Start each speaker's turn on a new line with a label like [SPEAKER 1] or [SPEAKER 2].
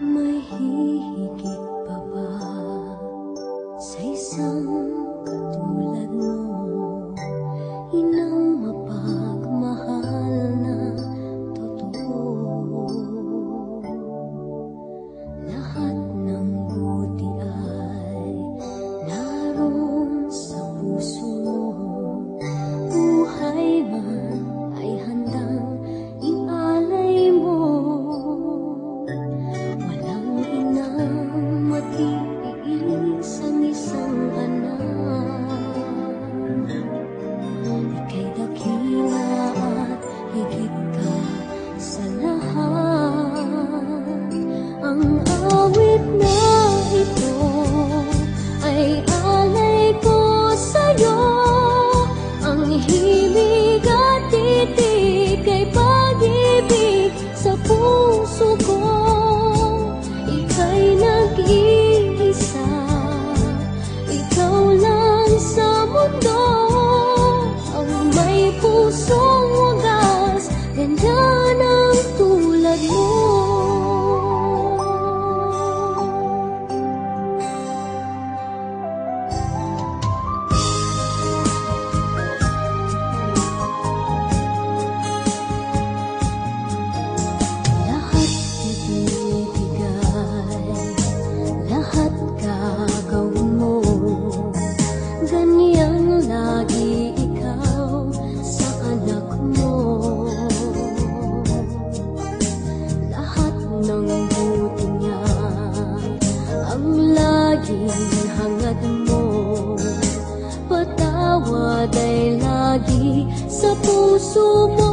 [SPEAKER 1] May hihigit pa ba sa isang katulad mo? Inang mapagmahal na totoo. Lahat ng buti ay naroon sa puso mo. Buhay man ay handang ialay mo. Walang inang matiis ang isang anak. Ika'y dakila at higit ka sa lahat. Ang awit na ito ay alay ko sa'yo. Ang himig at titig ay pag-ibig sa puso ko. Ika'y nag-iisa, ikaw lang sa mundo. Ang may pusong wagas, ganda ng tulad mo. Lahat ibibigay, lahat gagawin mo. Ganyang lagi ikaw sa anak mo. Lahat ng buti niya ang laging hangad mo. Patawad ay lagi sa puso mo.